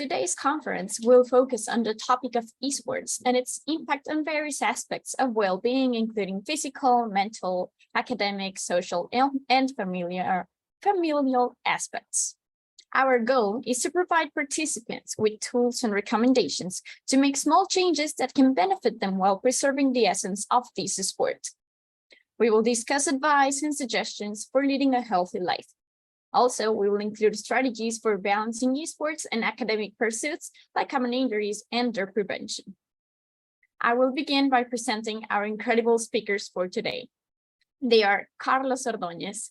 Today's conference will focus on the topic of esports and its impact on various aspects of well-being, including physical, mental, academic, social, and familial aspects. Our goal is to provide participants with tools and recommendations to make small changes that can benefit them while preserving the essence of this sport. We will discuss advice and suggestions for leading a healthy life. Also, we will include strategies for balancing esports and academic pursuits like common injuries and their prevention. I will begin by presenting our incredible speakers for today. They are Carlos Ordóñez,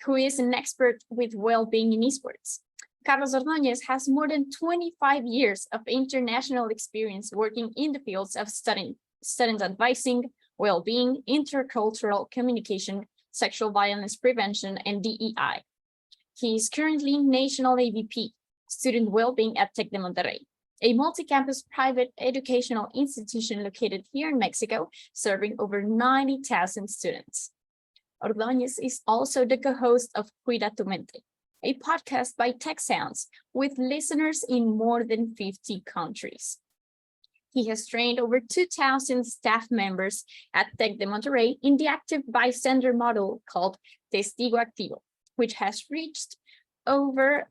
who is an expert with well-being in esports. Carlos Ordóñez has more than 25 years of international experience working in the fields of student advising, well-being, intercultural communication, sexual violence prevention, and DEI. He is currently National AVP, Student Wellbeing at Tec de Monterrey, a multi-campus private educational institution located here in Mexico, serving over 90,000 students. Ordóñez is also the co-host of Cuida tu Mente, a podcast by Tech Sounds with listeners in more than 50 countries. He has trained over 2,000 staff members at Tec de Monterrey in the active bystander model called Testigo Activo, which has reached over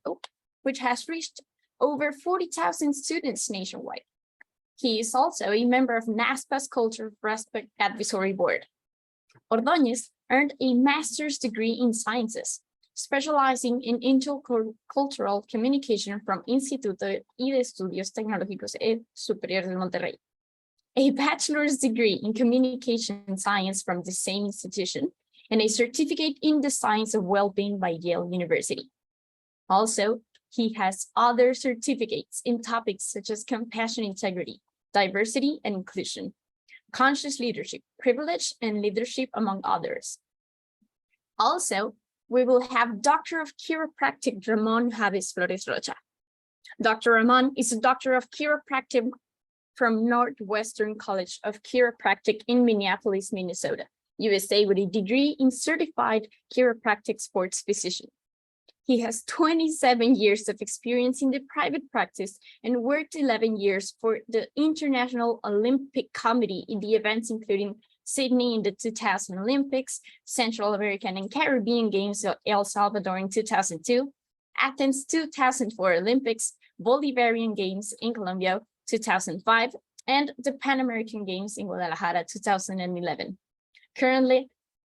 40,000 students nationwide. He is also a member of NASPA's Culture Respect Advisory Board. Ordóñez earned a master's degree in sciences, specializing in intercultural communication from Instituto y de Estudios Tecnológicos Superiores de Monterrey, a bachelor's degree in communication science from the same institution, and a certificate in the science of well-being by Yale University. Also, he has other certificates in topics such as compassion, integrity, diversity and inclusion, conscious leadership, privilege, and leadership, among others. Also, we will have Doctor of Chiropractic Ramón Flores Rocha. Dr. Ramón is a Doctor of Chiropractic from Northwestern College of Chiropractic in Minneapolis, Minnesota, USA, with a degree in Certified Chiropractic Sports Physician. He has 27 years of experience in the private practice and worked 11 years for the International Olympic Committee in the events including Sydney in the 2000 Olympics, Central American and Caribbean Games of El Salvador in 2002, Athens 2004 Olympics, Bolivarian Games in Colombia 2005, and the Pan American Games in Guadalajara 2011. Currently,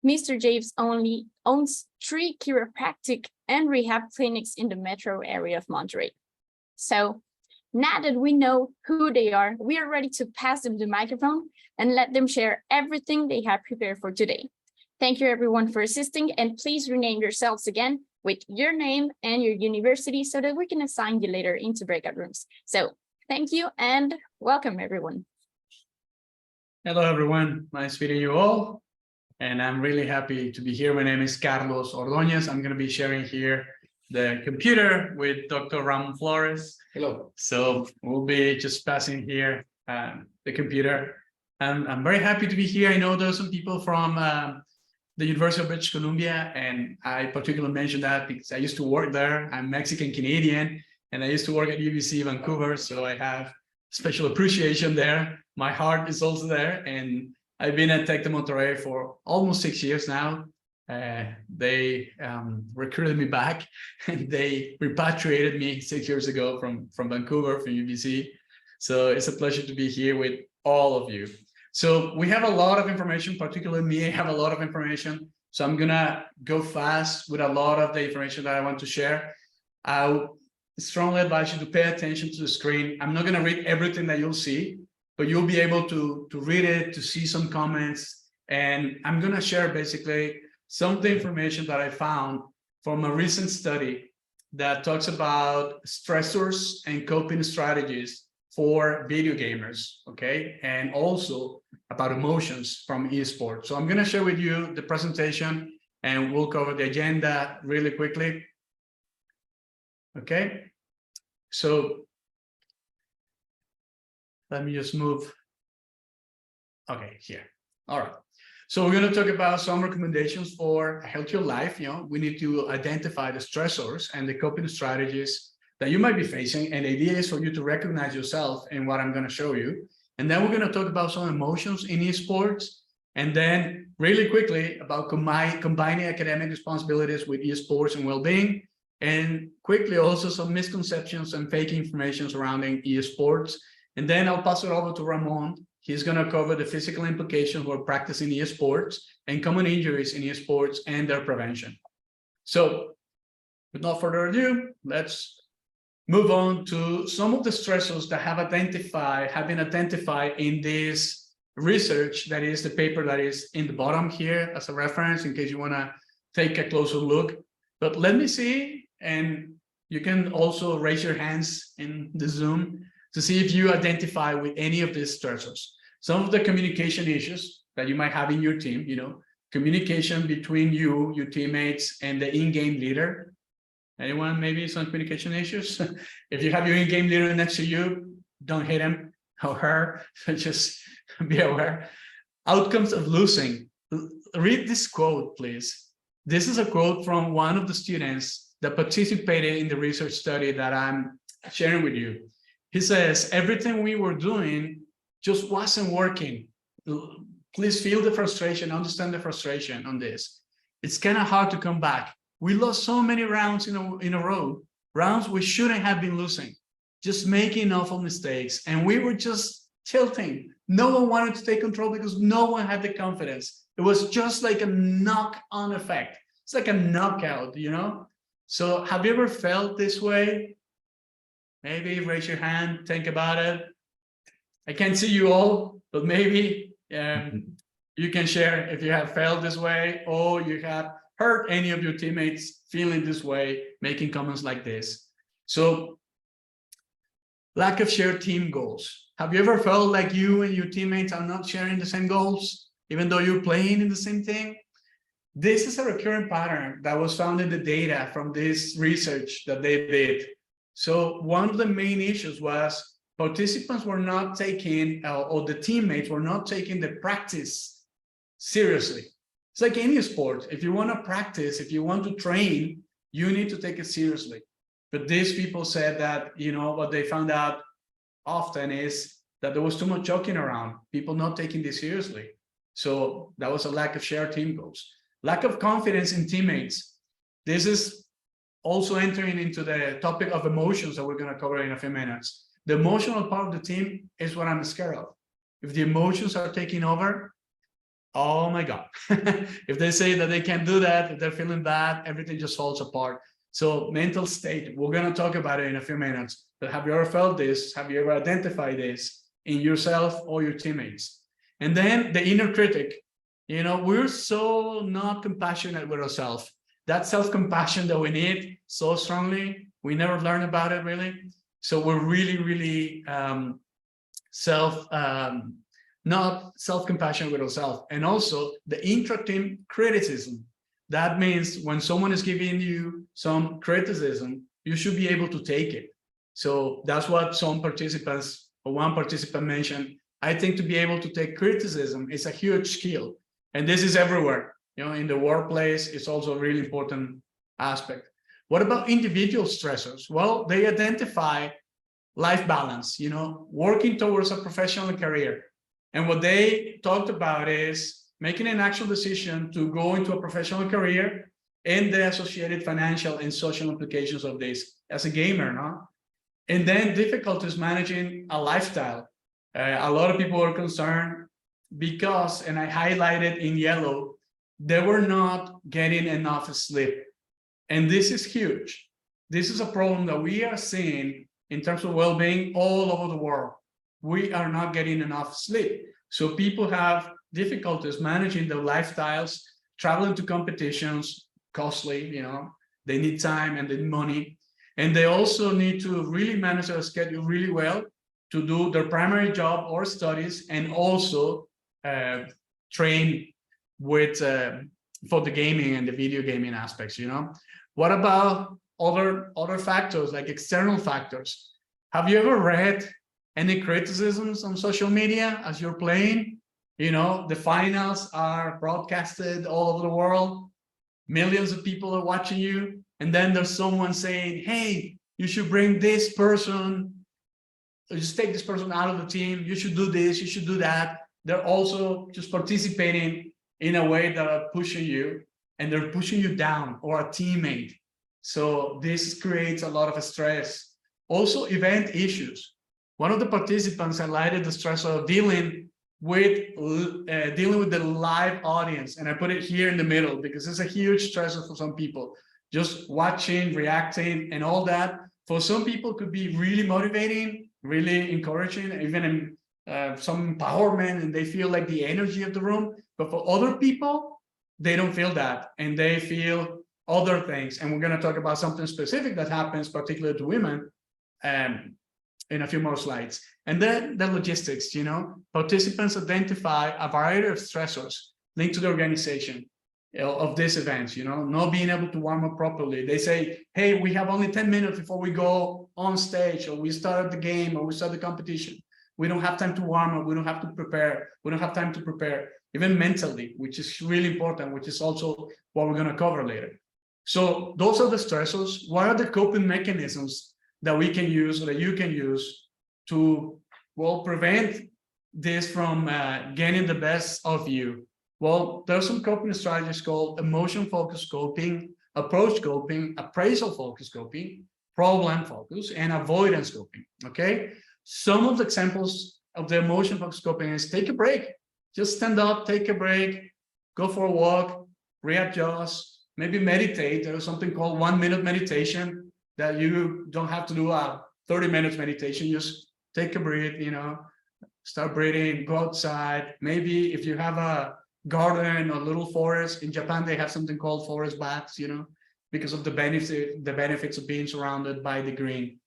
Mr. James only owns 3 chiropractic and rehab clinics in the metro area of Monterrey. So now that we know who they are, we are ready to pass them the microphone and let them share everything they have prepared for today. Thank you everyone for assisting, and please rename yourselves again with your name and your university so that we can assign you later into breakout rooms. So thank you and welcome everyone. Hello everyone, nice meeting you all. And I'm really happy to be here. My name is Carlos Ordóñez. I'm going to be sharing here the computer with Dr. Ramón Flores. Hello. So we'll be just passing here the computer. And I'm very happy to be here. I know there's some people from the University of British Columbia, and I particularly mentioned that because I used to work there. I'm Mexican-Canadian, and I used to work at UBC Vancouver, so I have special appreciation there. My heart is also there, and I've been at Tec de Monterrey for almost 6 years now. They recruited me back, and they repatriated me 6 years ago from Vancouver, from UBC. So it's a pleasure to be here with all of you. So we have a lot of information, particularly me, I have a lot of information. So I'm gonna go fast with a lot of the information that I want to share. I strongly advise you to pay attention to the screen. I'm not gonna read everything that you'll see, but you'll be able to read it, to see some comments. And I'm gonna share basically some of the information that I found from a recent study that talks about stressors and coping strategies for video gamers, okay? And also about emotions from esports. So I'm gonna share with you the presentation and we'll cover the agenda really quickly. Okay, so let me just move. Okay, here. All right. So we're going to talk about some recommendations for a healthier life. You know, we need to identify the stressors and the coping strategies that you might be facing. And the idea is for you to recognize yourself in what I'm going to show you. And then we're going to talk about some emotions in esports. And then really quickly about combining academic responsibilities with esports and well-being. And quickly also some misconceptions and fake information surrounding esports. And then I'll pass it over to Ramón. He's going to cover the physical implications of practicing esports and common injuries in esports and their prevention. So without further ado, let's move on to some of the stressors that have been identified in this research. That is the paper that is in the bottom here as a reference in case you want to take a closer look. But let me see, and you can also raise your hands in the Zoom to see if you identify with any of these stressors. Some of the communication issues that you might have in your team, communication between you, your teammates, and the in-game leader. Anyone, maybe some communication issues? If you have your in-game leader next to you, don't hit him or her, just be aware. Outcomes of losing. Read this quote, please. This is a quote from one of the students that participated in the research study that I'm sharing with you. He says, everything we were doing just wasn't working. Please feel the frustration, understand the frustration on this. It's kind of hard to come back. We lost so many rounds in a row, rounds we shouldn't have been losing, just making awful mistakes. And we were just tilting. No one wanted to take control because no one had the confidence. It was just like a knock-on effect. It's like a knockout, So have you ever felt this way? Maybe raise your hand, think about it. I can't see you all, but maybe you can share if you have felt this way or you have heard any of your teammates feeling this way, making comments like this. So, lack of shared team goals. Have you ever felt like you and your teammates are not sharing the same goals, even though you're playing in the same thing? This is a recurring pattern that was found in the data from this research that they did. So one of the main issues was participants were not taking, or the teammates were not taking the practice seriously. It's like any sport. If you want to practice, if you want to train, you need to take it seriously. But these people said that, what they found out often is that there was too much joking around, people not taking this seriously. So that was a lack of shared team goals. Lack of confidence in teammates. This is also entering into the topic of emotions that we're going to cover in a few minutes. The emotional part of the team is what I'm scared of. If the emotions are taking over, oh my God. If they say that they can't do that, if they're feeling bad, everything just falls apart. So mental state, we're going to talk about it in a few minutes. But have you ever felt this? Have you ever identified this in yourself or your teammates? And then the inner critic. We're so not compassionate with ourselves. That self-compassion that we need so strongly, we never learn about it really. So we're really, really not self-compassionate with ourselves. And also the intra-team criticism. That means when someone is giving you some criticism, you should be able to take it. So that's what some participants, or one participant mentioned. I think to be able to take criticism is a huge skill. And this is everywhere. In the workplace, it's also a really important aspect. What about individual stressors? Well, they identify life balance, working towards a professional career. And what they talked about is making an actual decision to go into a professional career and the associated financial and social implications of this as a gamer, no? And then difficulties managing a lifestyle. A lot of people are concerned because, and I highlighted in yellow, they were not getting enough sleep. And this is huge. This is a problem that we are seeing in terms of well-being all over the world. We are not getting enough sleep. So people have difficulties managing their lifestyles, traveling to competitions, costly, they need time and they need money. And they also need to really manage their schedule really well to do their primary job or studies and also train with for the gaming and the video gaming aspects. What about other factors like external factors? Have you ever read any criticisms on social media as you're playing? The finals are broadcasted all over the world. Millions of people are watching you. And then there's someone saying, hey, you should bring this person, or just take this person out of the team, you should do this, you should do that. They're also just participating in a way that are pushing you, and they're pushing you down, or a teammate. So this creates a lot of stress. Also, event issues. One of the participants highlighted the stress of dealing with the live audience, and I put it here in the middle because it's a huge stressor for some people. Just watching, reacting, and all that. For some people, could be really motivating, really encouraging, even some empowerment, and they feel like the energy of the room. But for other people, they don't feel that, and they feel other things. And we're going to talk about something specific that happens particularly to women in a few more slides. And then the logistics, participants identify a variety of stressors linked to the organization of these events, not being able to warm up properly. They say, hey, we have only 10 minutes before we go on stage, or we start the game, or we start the competition. We don't have time to warm up. We don't have to prepare. We don't have time to prepare, even mentally, which is really important, which is also what we're going to cover later. So those are the stressors. What are the coping mechanisms that we can use, or that you can use to, well, prevent this from getting the best of you? Well, there are some coping strategies called emotion-focused coping, approach coping, appraisal-focused coping, problem focus, and avoidance coping, okay? Some of the examples of the emotion-focused coping is take a break. Just stand up, take a break, go for a walk, readjust, maybe meditate. There is something called 1 minute meditation that you don't have to do a 30 minutes meditation. Just take a breath, start breathing, go outside. Maybe if you have a garden or little forest, in Japan, they have something called forest baths, because of the benefits of being surrounded by the green.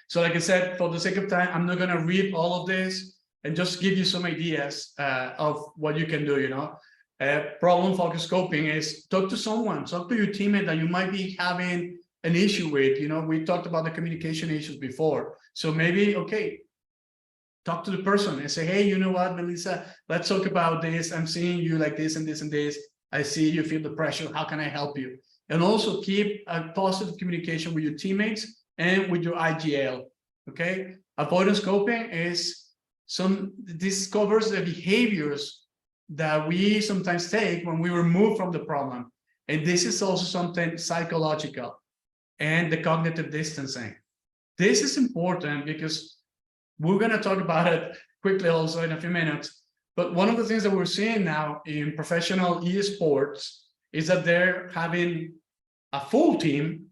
So like I said, for the sake of time, I'm not going to read all of this, and just give you some ideas of what you can do, problem-focused coping is talk to someone, talk to your teammate that you might be having an issue with. We talked about the communication issues before. So maybe, okay, talk to the person and say, hey, you know what, Melissa, let's talk about this. I'm seeing you like this and this and this. I see you feel the pressure. How can I help you? And also keep a positive communication with your teammates and with your IGL, okay? Avoidance coping is this covers the behaviors that we sometimes take when we remove from the problem. And this is also something psychological, and the cognitive distancing. This is important because we're going to talk about it quickly also in a few minutes. But one of the things that we're seeing now in professional esports is that they're having a full team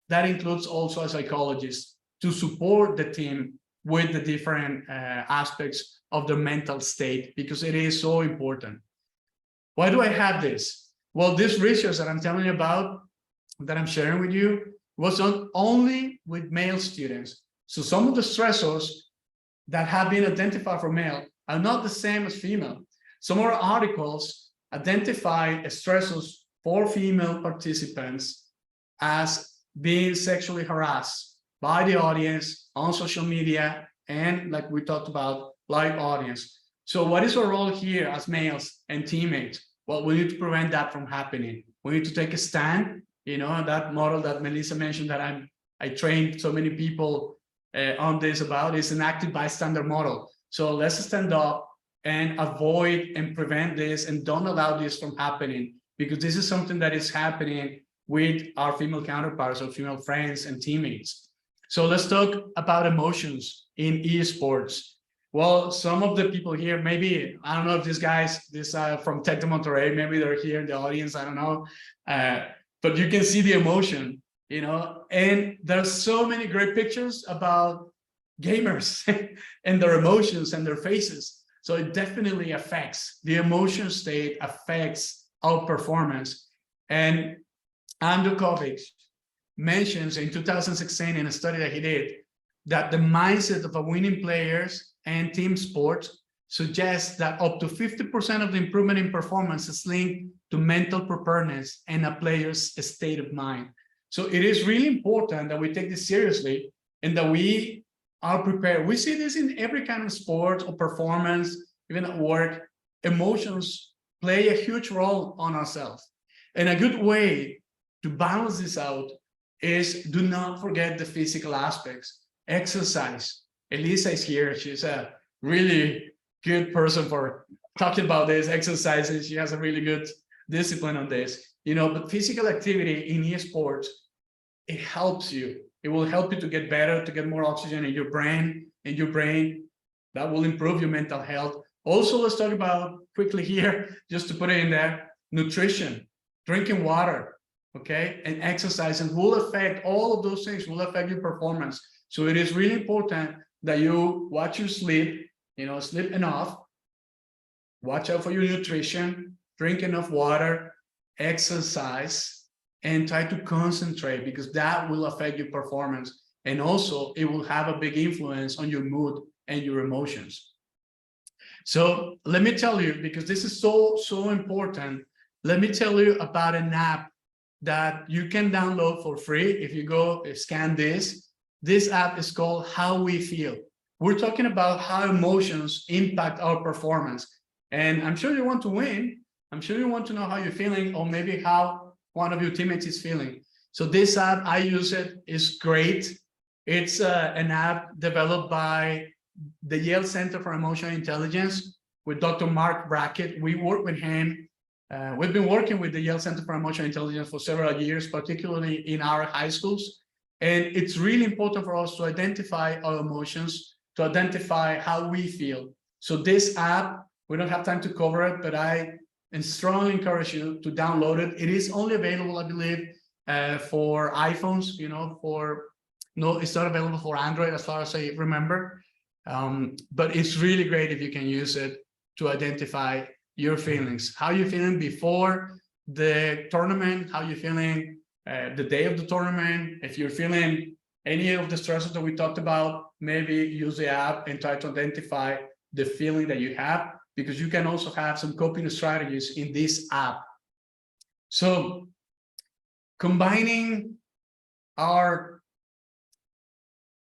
that includes also a psychologist to support the team with the different aspects of their mental state, because it is so important. Why do I have this? Well, this research that I'm telling you about, that I'm sharing with you, was not only with male students. So some of the stressors that have been identified for male are not the same as female. Some of our articles identify stressors for female participants as being sexually harassed by the audience on social media, and like we talked about, live audience. So what is our role here as males and teammates? Well, we need to prevent that from happening. We need to take a stand. That model that Melissa mentioned that I trained so many people on this about is an active bystander model. So let's stand up and avoid and prevent this, and don't allow this from happening, because this is something that is happening with our female counterparts or female friends and teammates. So let's talk about emotions in esports. Well, some of the people here, maybe, I don't know if these guys, from Tech de Monterrey, maybe they're here in the audience, I don't know. But you can see the emotion, and there's so many great pictures about gamers and their emotions and their faces. So it definitely affects the emotion state, affects our performance. And Andrew Kovic mentions in 2016 in a study that he did that the mindset of a winning players and team sports suggests that up to 50% of the improvement in performance is linked to mental preparedness and a player's state of mind. So it is really important that we take this seriously and that we are prepared. We see this in every kind of sport or performance, even at work. Emotions play a huge role on ourselves. And a good way to balance this out is do not forget the physical aspects. Exercise. Elisa is here. She's a really good person for talking about this, exercises. She has a really good discipline on this, but physical activity in esports, it helps you. It will help you to get better, to get more oxygen in your brain, that will improve your mental health. Also, let's talk about quickly here, just to put it in there, nutrition, drinking water, okay, and exercising will affect all of those things, will affect your performance. So it is really important that you watch your sleep, sleep enough, watch out for your nutrition, drink enough water, exercise, and try to concentrate, because that will affect your performance. And also it will have a big influence on your mood and your emotions. So let me tell you, because this is so important, let me tell you about an app that you can download for free. If you go scan this app is called How We Feel. We're talking about how emotions impact our performance. And I'm sure you want to win. I'm sure you want to know how you're feeling, or maybe how one of your teammates is feeling. So this app, I use it, is great. It's an app developed by the Yale Center for Emotional Intelligence with Dr. Mark Brackett. We work with him. We've been working with the Yale Center for Emotional Intelligence for several years, particularly in our high schools. And it's really important for us to identify our emotions, to identify how we feel. So this app, we don't have time to cover it, but I strongly encourage you to download it. It is only available, I believe, for iPhones, no, it's not available for Android as far as I remember. But it's really great if you can use it to identify your feelings. How you feeling before the tournament, how you feeling the day of the tournament. If you're feeling any of the stresses that we talked about, maybe use the app and try to identify the feeling that you have, because you can also have some coping strategies in this app. So combining our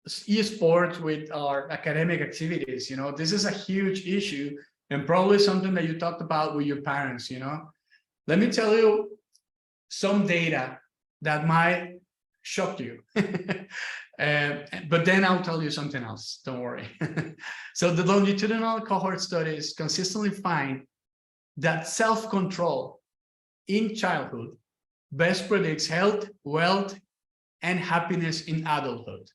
esports with our academic activities, this is a huge issue, and probably something that you talked about with your parents. Let me tell you some data that might shock you. But then I'll tell you something else, don't worry. So the longitudinal cohort studies consistently find that self-control in childhood best predicts health, wealth, and happiness in adulthood.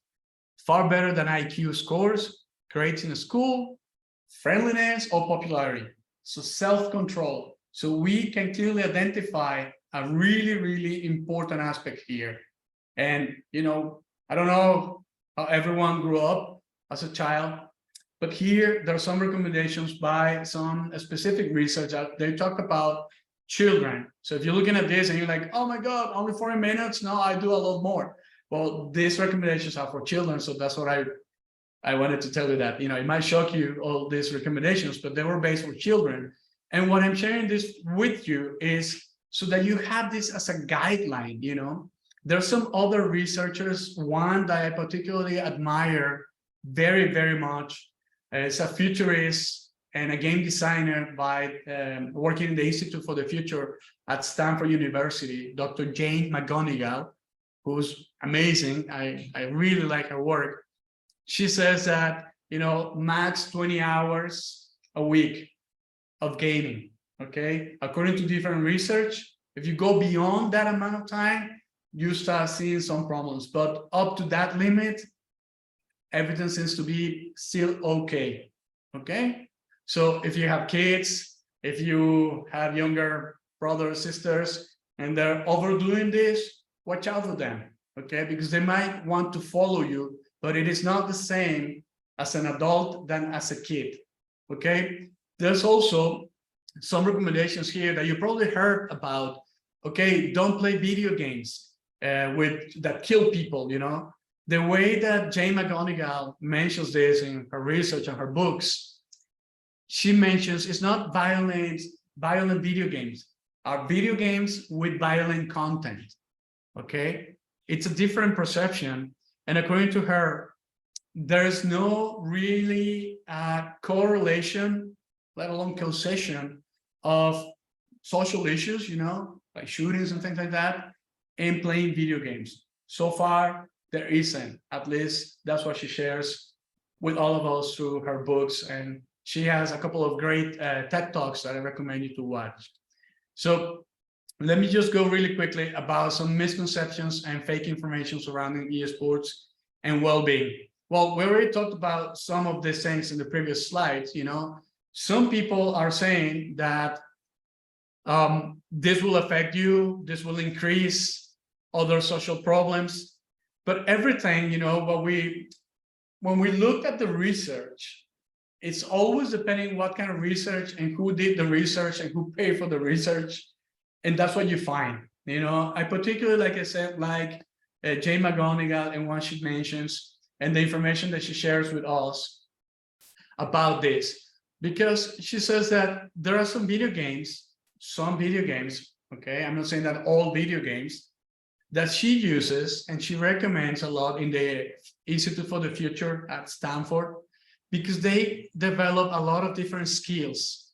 Far better than IQ scores, grades in school, friendliness, or popularity. So self-control. So we can clearly identify a really, really important aspect here. And, I don't know how everyone grew up as a child, but here there are some recommendations by some specific research. They talk about children. So if you're looking at this and you're like, oh my God, only 40 minutes? No, I do a lot more. Well, these recommendations are for children. So that's what I wanted to tell you, that, it might shock you, all these recommendations, but they were based for children. And what I'm sharing this with you is so that you have this as a guideline. There's some other researchers, one that I particularly admire very, very much. Is a futurist and a game designer by working in the Institute for the Future at Stanford University, Dr. Jane McGonigal, who's amazing. I really like her work. She says that, max 20 hours a week of gaming, okay? According to different research, if you go beyond that amount of time, you start seeing some problems, but up to that limit, everything seems to be still okay, okay? So if you have kids, if you have younger brothers, sisters, and they're overdoing this, watch out for them, okay? Because they might want to follow you, but it is not the same as an adult than as a kid, okay? There's also some recommendations here that you probably heard about. Okay, don't play video games that kill people, The way that Jane McGonigal mentions this in her research and her books, she mentions it's not violent video games, are video games with violent content, okay? It's a different perception. And according to her, there's no really correlation, let alone causation of social issues, like shootings and things like that, and playing video games. so far, there isn't. At least that's what she shares with all of us through her books. And she has a couple of great TED Talks that I recommend you to watch. So let me just go really quickly about some misconceptions and fake information surrounding esports and well-being. Well, we already talked about some of these things in the previous slides. You know, some people are saying that this will affect you, this will increase other social problems, but everything, you know, when we look at the research, it's always depending what kind of research and who did the research and who paid for the research. And that's what you find. You know, I particularly, like I said, like Jane McGonigal and what she mentions and the information that she shares with us about this, because she says that there are some video games, okay, I'm not saying that all video games, that she uses and she recommends a lot in the Institute for the Future at Stanford, because they develop a lot of different skills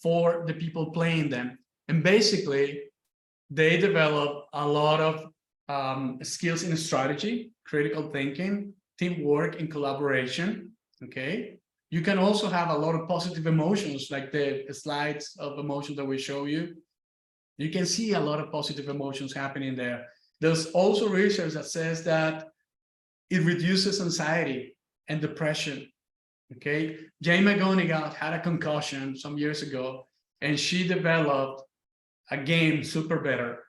for the people playing them. And basically, they develop a lot of skills in strategy, critical thinking, teamwork, and collaboration, okay? You can also have a lot of positive emotions, like the slides of emotions that we show you. You can see a lot of positive emotions happening there. There's also research that says that it reduces anxiety and depression, okay? Jane McGonigal had a concussion some years ago, and she developed a game, Super Better,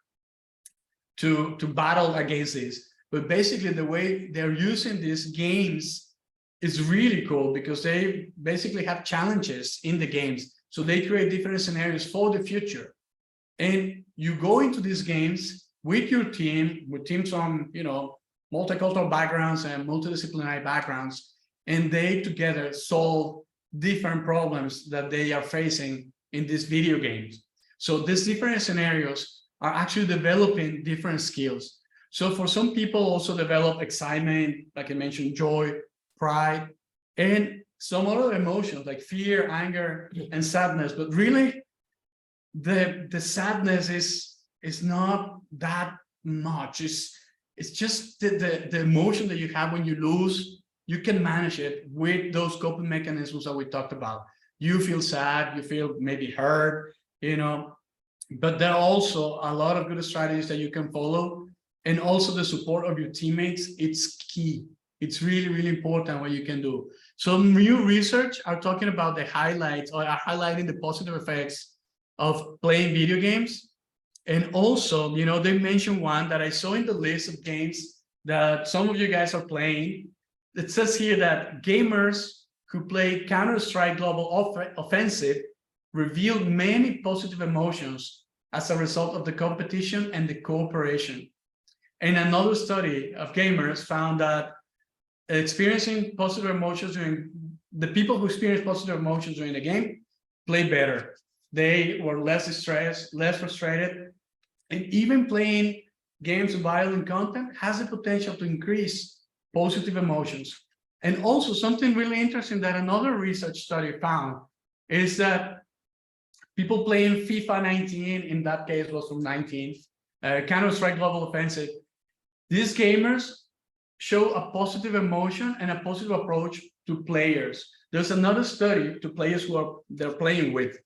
to battle against this. But basically, the way they're using these games is really cool, because they basically have challenges in the games. So they create different scenarios for the future. And you go into these games with your team, with teams from, you know, multicultural backgrounds and multidisciplinary backgrounds, and they together solve different problems that they are facing in these video games. So these different scenarios are actually developing different skills. So for some people also develop excitement, like I mentioned, joy, pride, and some other emotions like fear, anger, and sadness. But really, the sadness is not that much. It's just the emotion that you have when you lose. You can manage it with those coping mechanisms that we talked about. You feel sad, you feel maybe hurt, you know, but there are also a lot of good strategies that you can follow. And also the support of your teammates, it's key. It's really, really important what you can do. Some new research are talking about the highlights, or are highlighting the positive effects of playing video games. And also, you know, they mentioned one that I saw in the list of games that some of you guys are playing. It says here that gamers who play Counter-Strike Global Offensive revealed many positive emotions as a result of the competition and the cooperation. And another study of gamers found that experiencing positive emotions during the people who experience positive emotions during the game play better. They were less stressed, less frustrated, and even playing games with violent content has the potential to increase positive emotions. And also something really interesting that another research study found is that people playing FIFA 19, in that case was from 19, Counter-Strike Global Offensive, these gamers show a positive emotion and a positive approach to players. There's another study to players who they're playing with,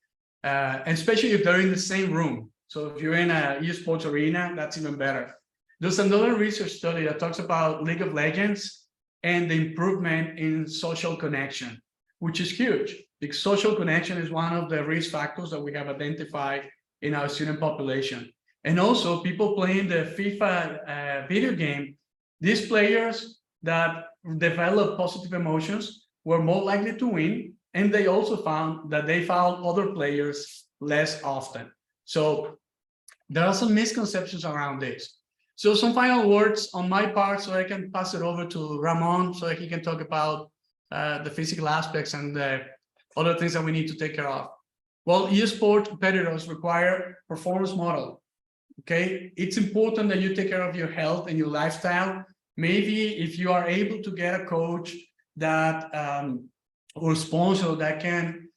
and especially if they're in the same room. So if you're in an esports arena, that's even better. There's another research study that talks about League of Legends and the improvement in social connection, which is huge, because social connection is one of the risk factors that we have identified in our student population. And also people playing the FIFA video game, these players that develop positive emotions were more likely to win, and they also found that they found other players less often. So there are some misconceptions around this. So some final words on my part, so I can pass it over to Ramon, so he can talk about the physical aspects and the other things that we need to take care of. Well, esports competitors require performance model. Okay, it's important that you take care of your health and your lifestyle. Maybe if you are able to get a coach that or sponsor that can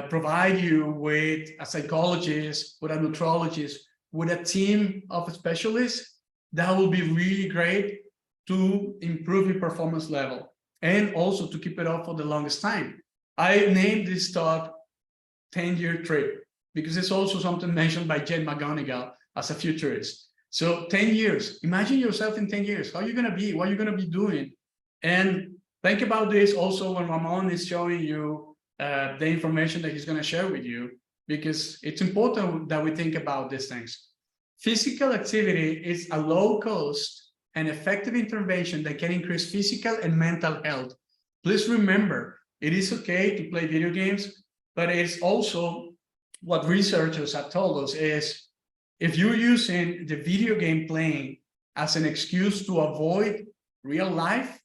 provide you with a psychologist, with a nutrologist, with a team of specialists, that will be really great to improve your performance level and also to keep it up for the longest time. I named this talk 10-year trip because it's also something mentioned by Jen McGonigal as a futurist. So 10 years, imagine yourself in 10 years, how are you going to be, what are you going to be doing? And think about this also when Ramón is showing you the information that he's going to share with you, because it's important that we think about these things. Physical activity is a low cost and effective intervention that can increase physical and mental health. Please remember, it is okay to play video games, but it's also what researchers have told us is if you're using the video game playing as an excuse to avoid real life,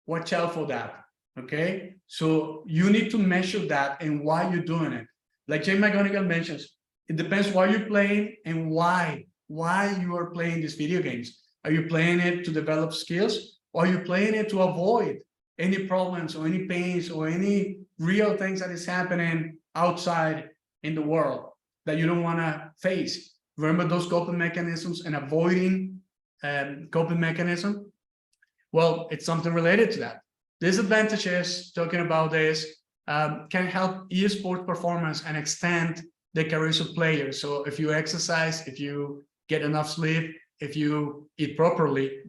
watch out for that, okay? So you need to measure that and why you're doing it. Like Jay McGonigal mentions, it depends why you're playing and why you are playing these video games. Are you playing it to develop skills, or are you playing it to avoid any problems or any pains or any real things that is happening outside in the world that you don't want to face? Remember those coping mechanisms and avoiding coping mechanism? Well, it's something related to that. Disadvantages, talking about this, can help esports performance and extend the careers of players. So if you exercise, if you get enough sleep, if you eat properly,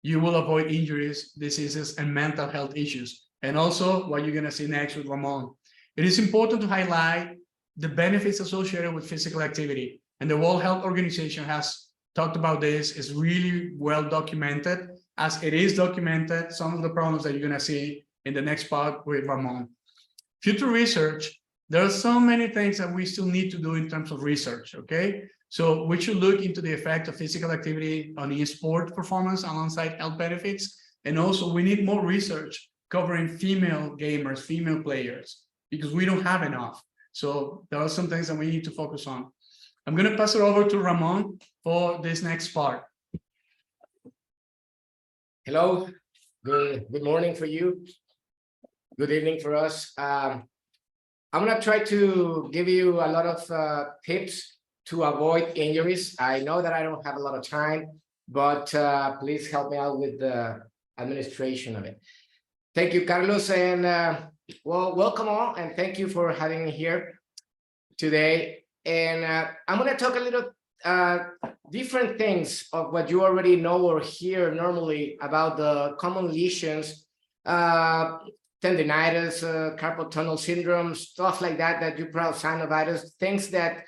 you will avoid injuries, diseases, and mental health issues. And also what you're going to see next with Ramón. It is important to highlight the benefits associated with physical activity. And the World Health Organization has talked about this. It's really well documented. As it is documented, some of the problems that you're going to see in the next part with Ramón. Future research, there are so many things that we still need to do in terms of research, okay? So we should look into the effect of physical activity on esports performance alongside health benefits. And also we need more research covering female gamers, female players, because we don't have enough. So there are some things that we need to focus on. I'm going to pass it over to Ramón for this next part. Hello, good morning for you. Good evening for us. I'm going to try to give you a lot of tips to avoid injuries. I know that I don't have a lot of time, but please help me out with the administration of it. Thank you, Carlos, and well, welcome all, and thank you for having me here today. And I'm going to talk a little different things of what you already know or hear normally about the common lesions, tendinitis, carpal tunnel syndrome, stuff like that, that you probably synovitis, things that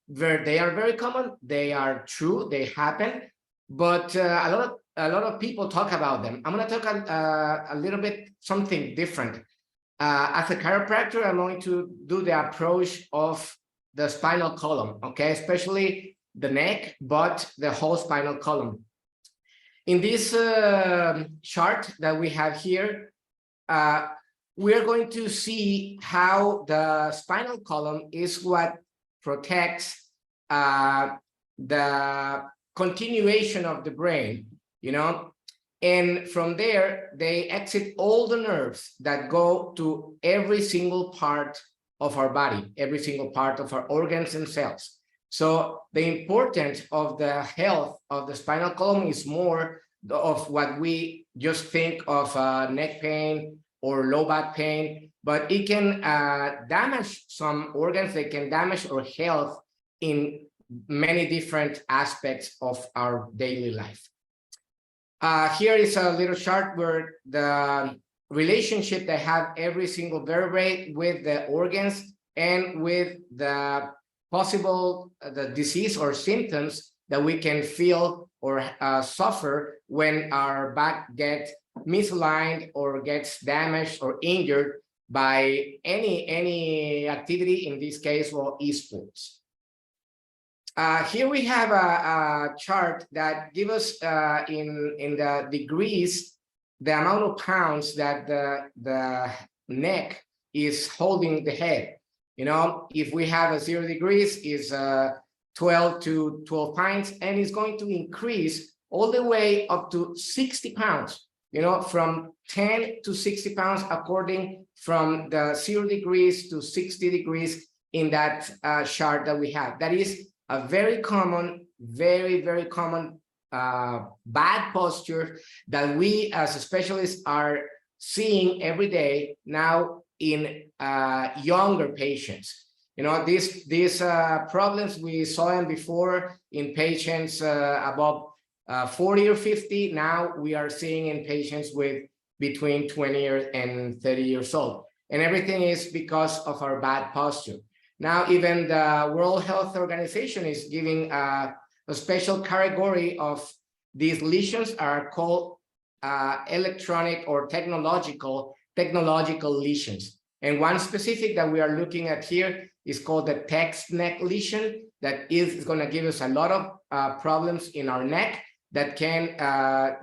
they are very common, they are true, they happen, but a lot of people talk about them. I'm going to talk a little bit something different. As a chiropractor, I'm going to do the approach of the spinal column, okay, especially the neck, but the whole spinal column. In this chart that we have here, we're going to see how the spinal column is what protects the continuation of the brain, you know, and from there, they exit all the nerves that go to every single part of our body, every single part of our organs and cells. So the importance of the health of the spinal column is more of what we just think of neck pain or low back pain, but it can damage some organs. They can damage our health in many different aspects of our daily life. Here is a little chart where the relationship they have every single vertebrae with the organs and with the possible the disease or symptoms that we can feel or suffer when our back gets misaligned or gets damaged or injured by any activity, in this case, well, esports. Here we have a chart that gives us in the degrees the amount of pounds that the neck is holding the head. You know, if we have a 0 degrees, is 12 to 12 pounds, and it's going to increase all the way up to 60 pounds, you know, from 10 to 60 pounds, according from the 0 degrees to 60 degrees in that chart that we have. That is a very common, very common bad posture that we as specialists are seeing every day now in younger patients. You know, these problems, we saw them before in patients above 40 or 50. Now we are seeing in patients with between 20 and 30 years old. And everything is because of our bad posture. Now, even the World Health Organization is giving a special category of these lesions are called electronic or technological lesions. And one specific that we are looking at here is called the text neck lesion that is going to give us a lot of problems in our neck that can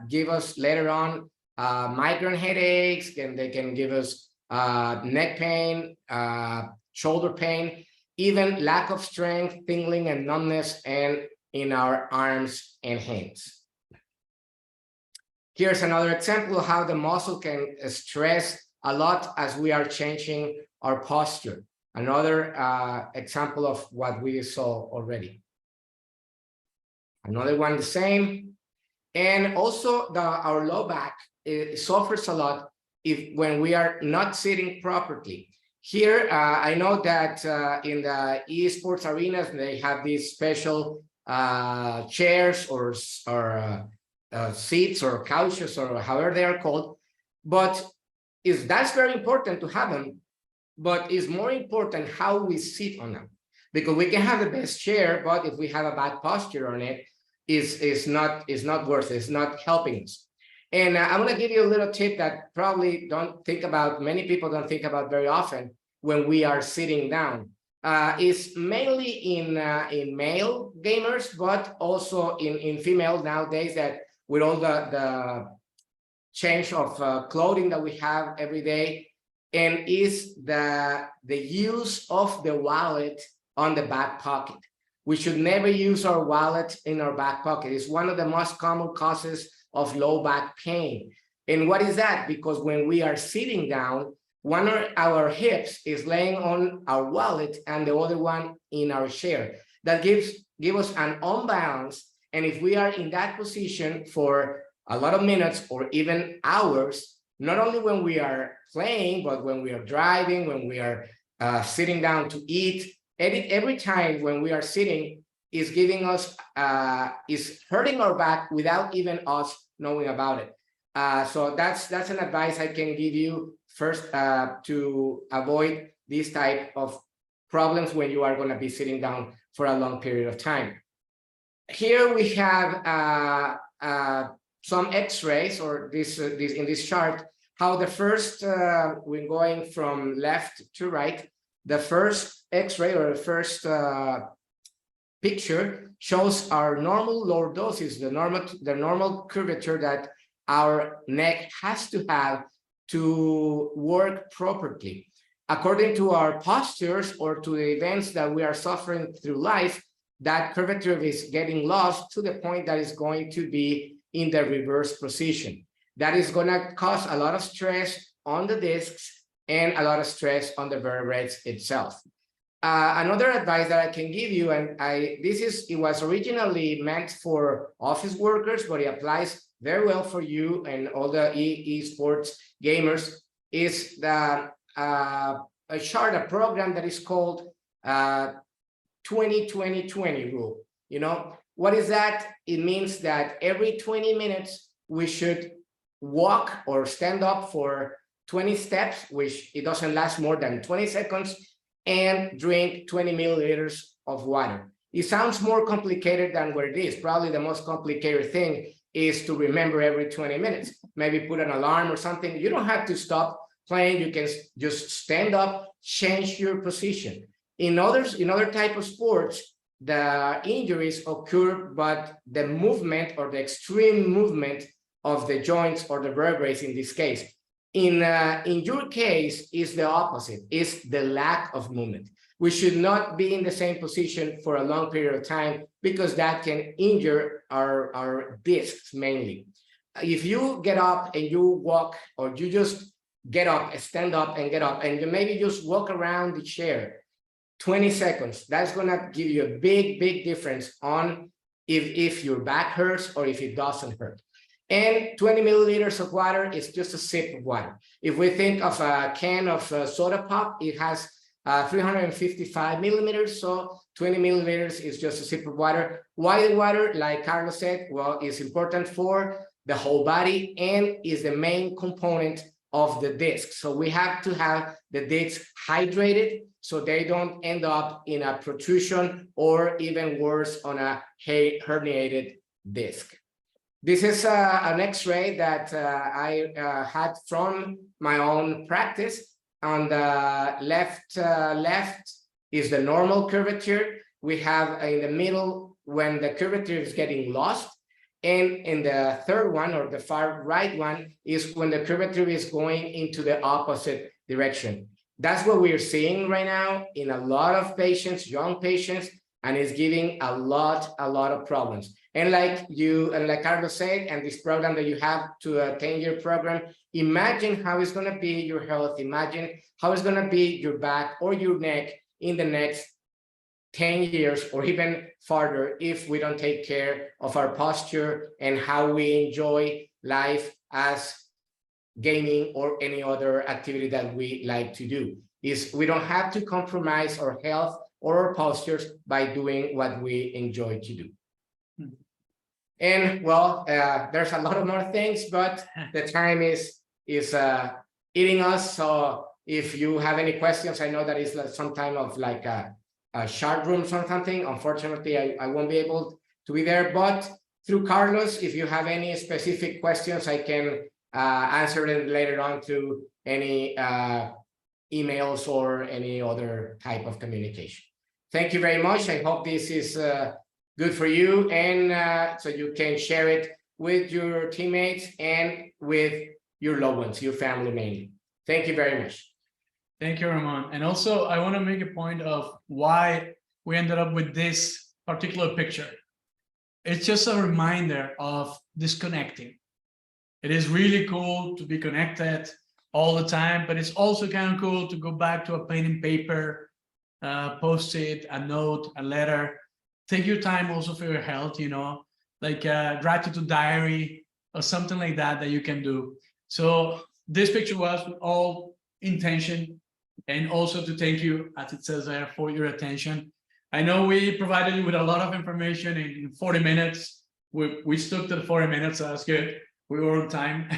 give us later on migraine headaches, and they can give us neck pain, shoulder pain, even lack of strength, tingling and numbness, and in our arms and hands. Here's another example of how the muscle can stress a lot as we are changing our posture. Another example of what we saw already. Another one the same. And also our low back suffers a lot when we are not sitting properly. Here, I know that in the esports arenas, they have these special chairs or seats or couches or however they are called, but that's very important to have them, but it's more important how we sit on them, because we can have the best chair, but if we have a bad posture on it, it's not worth it, it's not helping us. And I'm going to give you a little tip that probably many people don't think about very often when we are sitting down. It's mainly in male gamers, but also in female nowadays, that with all the change of clothing that we have every day, and is the use of the wallet on the back pocket. We should never use our wallet in our back pocket. It's one of the most common causes of low back pain. And what is that? Because when we are sitting down, one of our hips is laying on our wallet and the other one in our chair. That gives us an unbalance. And if we are in that position for a lot of minutes or even hours, not only when we are playing, but when we are driving, when we are sitting down to eat, every time when we are sitting is giving us, is hurting our back without even us knowing about it. So that's an advice I can give you first to avoid these type of problems when you are going to be sitting down for a long period of time. Here we have some X-rays, or this in this chart, how the first, when going from left to right, the first X-ray or the first picture shows our normal lordosis, the normal curvature that our neck has to have to work properly. According to our postures or to the events that we are suffering through life, that curvature is getting lost to the point that is going to be in the reverse position. That is going to cause a lot of stress on the discs and a lot of stress on the vertebrae itself. Another advice that I can give you, and it was originally meant for office workers, but it applies very well for you and all the esports gamers, is a program that is called 20-20-20 rule. You know, what is that? It means that every 20 minutes we should walk or stand up for 20 steps, which it doesn't last more than 20 seconds, and drink 20 milliliters of water. It sounds more complicated than what it is. Probably the most complicated thing is to remember every 20 minutes. Maybe put an alarm or something. You don't have to stop playing. You can just stand up, change your position. In other type of sports, the injuries occur, but the movement or the extreme movement of the joints or the vertebrae in this case. In your case, is the opposite, is the lack of movement. We should not be in the same position for a long period of time, because that can injure our discs mainly. If you get up and you walk, or you just get up, stand up and get up, and you maybe just walk around the chair 20 seconds, that's going to give you a big difference on if your back hurts or if it doesn't hurt. And 20 milliliters of water is just a sip of water. If we think of a can of soda pop, it has 355 millimeters, so 20 milliliters is just a sip of water. Why the water? Like Carlos said, well, it's important for the whole body and is the main component of the disc. So we have to have the discs hydrated so they don't end up in a protrusion or even worse on a herniated disc. This is an X-ray that I had from my own practice. On the left is the normal curvature. We have in the middle when the curvature is getting lost. And in the third one, or the far right one, is when the curvature is going into the opposite direction. That's what we're seeing right now in a lot of patients, young patients, and it's giving a lot of problems. And like Carlos said, and this program that you have to a 10-year program, imagine how it's going to be your health. Imagine how it's going to be your back or your neck in the next 10 years or even farther if we don't take care of our posture and how we enjoy life as gaming or any other activity that we like to do. Is we don't have to compromise our health or our postures by doing what we enjoy to do. And well, there's a lot of more things, but the time is eating us. So if you have any questions, I know that it's like some time of like a short room or something. Unfortunately, I won't be able to be there, but through Carlos, if you have any specific questions, I can answer them later on through any emails or any other type of communication. Thank you very much. I hope this is good for you, and so you can share it with your teammates and with your loved ones, your family mainly. Thank you very much. Thank you, Ramon. And also, I want to make a point of why we ended up with this particular picture. It's just a reminder of disconnecting. It is really cool to be connected all the time, but it's also kind of cool to go back to a pen and paper, post-it, a note, a letter. Take your time also for your health, you know, like a gratitude diary or something like that that you can do. So this picture was with all intention, and also to thank you, as it says there, for your attention. I know we provided you with a lot of information in 40 minutes. We stuck to the 40 minutes, so that's good. We were on time.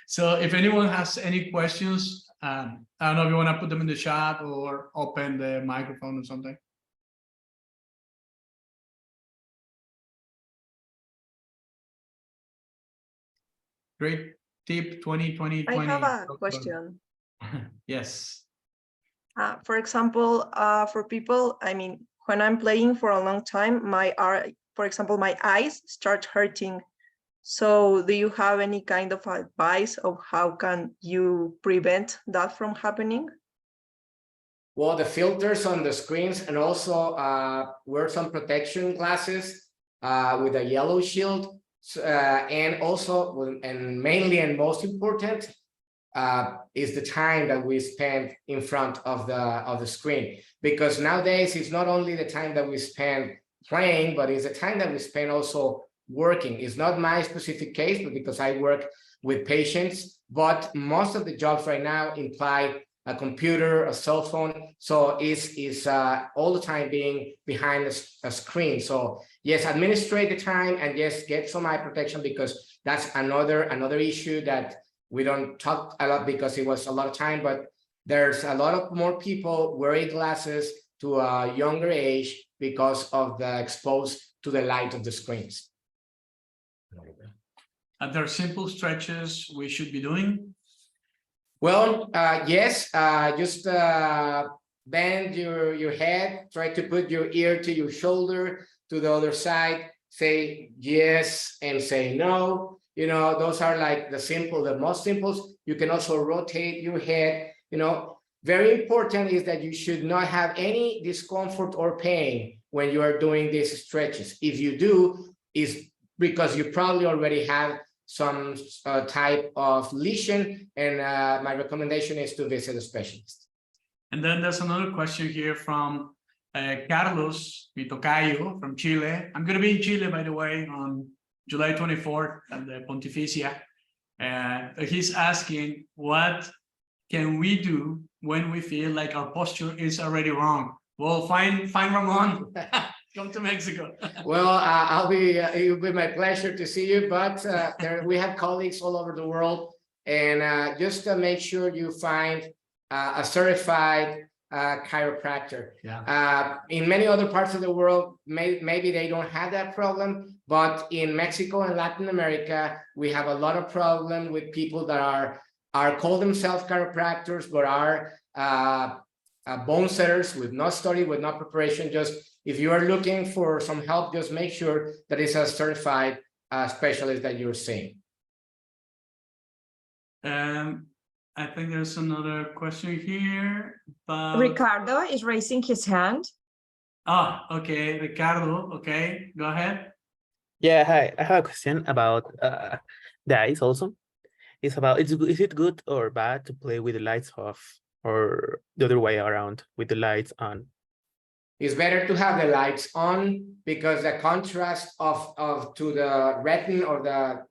So if anyone has any questions, I don't know if you want to put them in the chat or open the microphone or something. Great tip 2020. I have a question. Yes. For example, for people, I mean, when I'm playing for a long time, for example, my eyes start hurting. So do you have any kind of advice of how can you prevent that from happening? Well, the filters on the screens, and also wear some protection glasses with a yellow shield. And also, and mainly and most important, is the time that we spend in front of the screen. Because nowadays, it's not only the time that we spend playing, but it's the time that we spend also working. It's not my specific case, but because I work with patients, but most of the jobs right now imply a computer, a cell phone. So it's all the time being behind a screen. So yes, administrate the time, and yes, get some eye protection, because that's another issue that we don't talk a lot because it was a lot of time, but there's a lot of more people wearing glasses to a younger age because of the exposed to the light of the screens. Are there simple stretches we should be doing? Well, yes, just bend your head, try to put your ear to your shoulder, to the other side, say yes and say no. You know, those are like the most simple. You can also rotate your head. You know, very important is that you should not have any discomfort or pain when you are doing these stretches. If you do, it's because you probably already have some type of lesion, and my recommendation is to visit a specialist. And then there's another question here from Carlos, mi tocayo from Chile. I'm going to be in Chile, by the way, on July 24th at the Pontificia. He's asking, what can we do when we feel like our posture is already wrong? Well, find Ramón. Come to Mexico. Well, it will be my pleasure to see you, but we have colleagues all over the world, and just to make sure you find a certified chiropractor. Yeah. In many other parts of the world, maybe they don't have that problem, but in Mexico and Latin America, we have a lot of problem with people that are call themselves chiropractors, but are bone setters with no study, with no preparation. Just if you are looking for some help, just make sure that it's a certified specialist that you're seeing. I think there's another question here. Ricardo is raising his hand. Oh, okay, Ricardo. Okay, go ahead. Yeah, hi. I have a question about the eyes also. It's about, is it good or bad to play with the lights off or the other way around with the lights on? It's better to have the lights on because the contrast to the retina or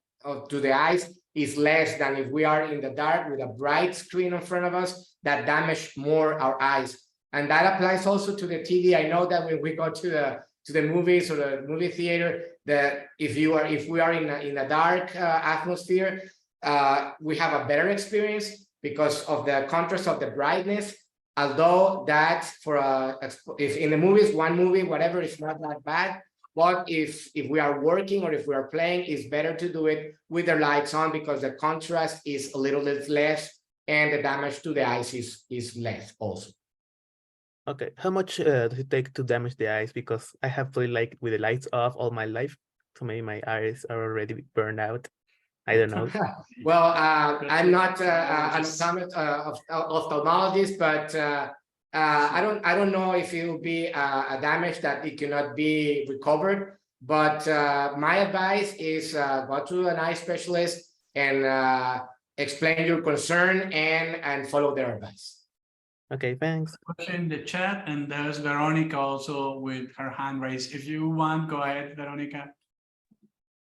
to the eyes is less than if we are in the dark with a bright screen in front of us that damage more our eyes. And that applies also to the TV. I know that when we go to the movies or the movie theater, that if we are in a dark atmosphere, we have a better experience because of the contrast of the brightness. Although that if in the movies, one movie, whatever, it's not that bad. But if we are working or if we are playing, it's better to do it with the lights on because the contrast is a little bit less and the damage to the eyes is less also. Okay, how much does it take to damage the eyes? Because I have played like with the lights off all my life. So maybe my eyes are already burned out. I don't know. Well, I'm not an ophthalmologist, but I don't know if it will be a damage that it cannot be recovered. But my advice is go to an eye specialist and explain your concern and follow their advice. Okay, thanks. Question in the chat, and there's Veronica also with her hand raised. If you want, go ahead, Veronica.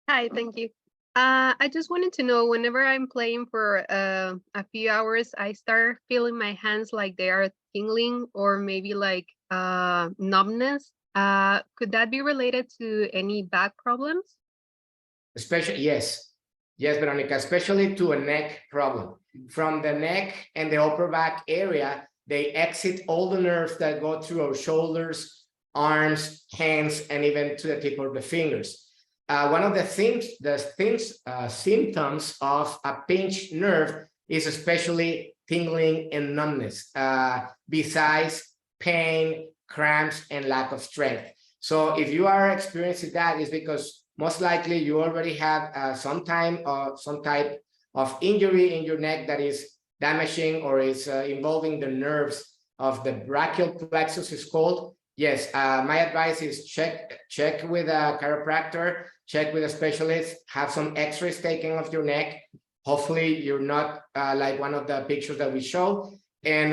Hi, thank you. I just wanted to know, whenever I'm playing for a few hours, I start feeling my hands like they are tingling or maybe like numbness. Could that be related to any back problems? Especially, yes, Veronica, especially to a neck problem. From the neck and the upper back area, they exit all the nerves that go through our shoulders, arms, hands, and even to the tip of the fingers. One of the symptoms of a pinched nerve is especially tingling and numbness, besides pain, cramps, and lack of strength. So if you are experiencing that, it's because most likely you already have some type of injury in your neck that is damaging or is involving the nerves of the brachial plexus is called. Yes, my advice is check with a chiropractor, check with a specialist, have some x-rays taken of your neck. Hopefully you're not like one of the pictures that we show, and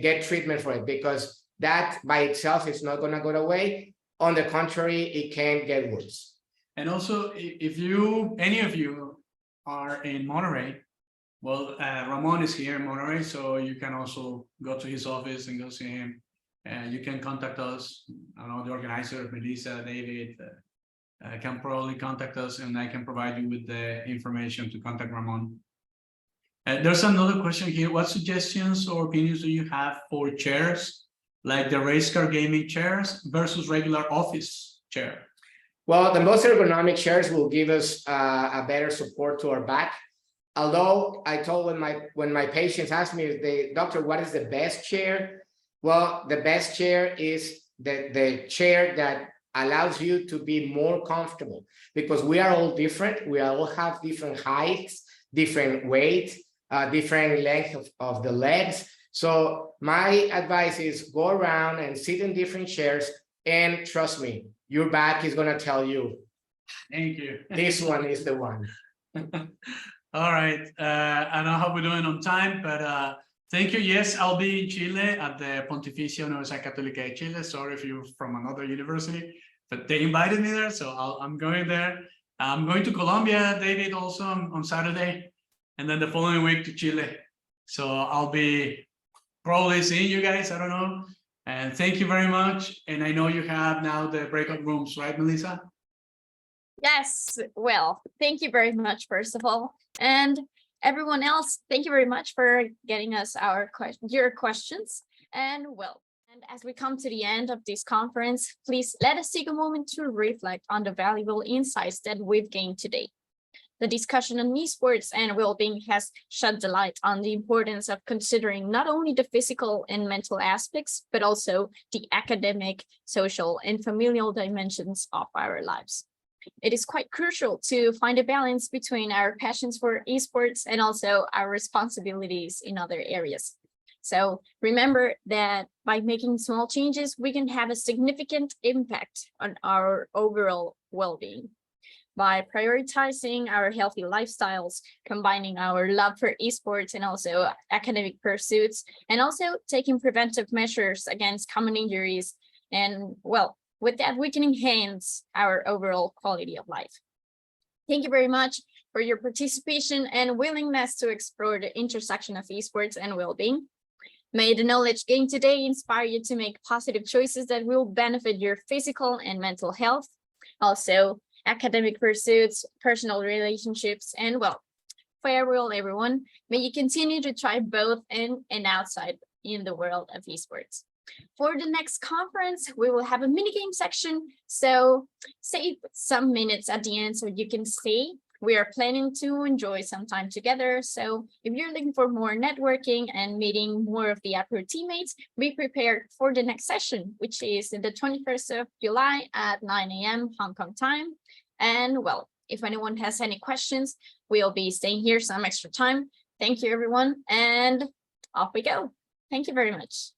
get treatment for it, because that by itself is not gonna go away. On the contrary, it can get worse. And also, if any of you are in Monterrey, well, Ramón is here in Monterrey, so you can also go to his office and go see him. You can contact us. I don't know, the organizer, Melissa, David, can probably contact us, and I can provide you with the information to contact Ramón. There's another question here. What suggestions or opinions do you have for chairs, like the race car gaming chairs versus regular office chair? Well, the most ergonomic chairs will give us a better support to our back. Although I told when my patients ask me, doctor, what is the best chair? Well, the best chair is the chair that allows you to be more comfortable, because we are all different. We all have different heights, different weight, different length of the legs. So my advice is go around and sit in different chairs, and trust me, your back is going to tell you, thank you, this one is the one. All right. I don't know how we're doing on time, but Thank you. Yes, I'll be in Chile at the Pontificia Universidad Católica de Chile. Sorry if you're from another university, but they invited me there, so I'm going there. I'm going to Colombia, David, also on Saturday, and then the following week to Chile. So I'll be probably seeing you guys, I don't know. And thank you very much. And I know you have now the breakout rooms, right, Melissa? Yes, well, thank you very much, first of all. And everyone else, thank you very much for getting us your questions. And well, and as we come to the end of this conference, please let us take a moment to reflect on the valuable insights that we've gained today. The discussion on esports and well-being has shed the light on the importance of considering not only the physical and mental aspects, but also the academic, social, and familial dimensions of our lives. It is quite crucial to find a balance between our passions for esports and also our responsibilities in other areas. So remember that by making small changes, we can have a significant impact on our overall well-being. By prioritizing our healthy lifestyles, combining our love for esports and also academic pursuits, and also taking preventive measures against common injuries, and well, with that, we can enhance our overall quality of life. Thank you very much for your participation and willingness to explore the intersection of esports and well-being. May the knowledge gained today inspire you to make positive choices that will benefit your physical and mental health, also academic pursuits, personal relationships, and well, farewell everyone. May you continue to try both in and outside in the world of esports. For the next conference, we will have a minigame section, so save some minutes at the end so you can stay. We are planning to enjoy some time together, so if you're looking for more networking and meeting more of the APRU teammates, be prepared for the next session, which is the 21st of July at 9 a.m. Hong Kong time. And well, if anyone has any questions, we'll be staying here some extra time. Thank you, everyone, and off we go. Thank you very much.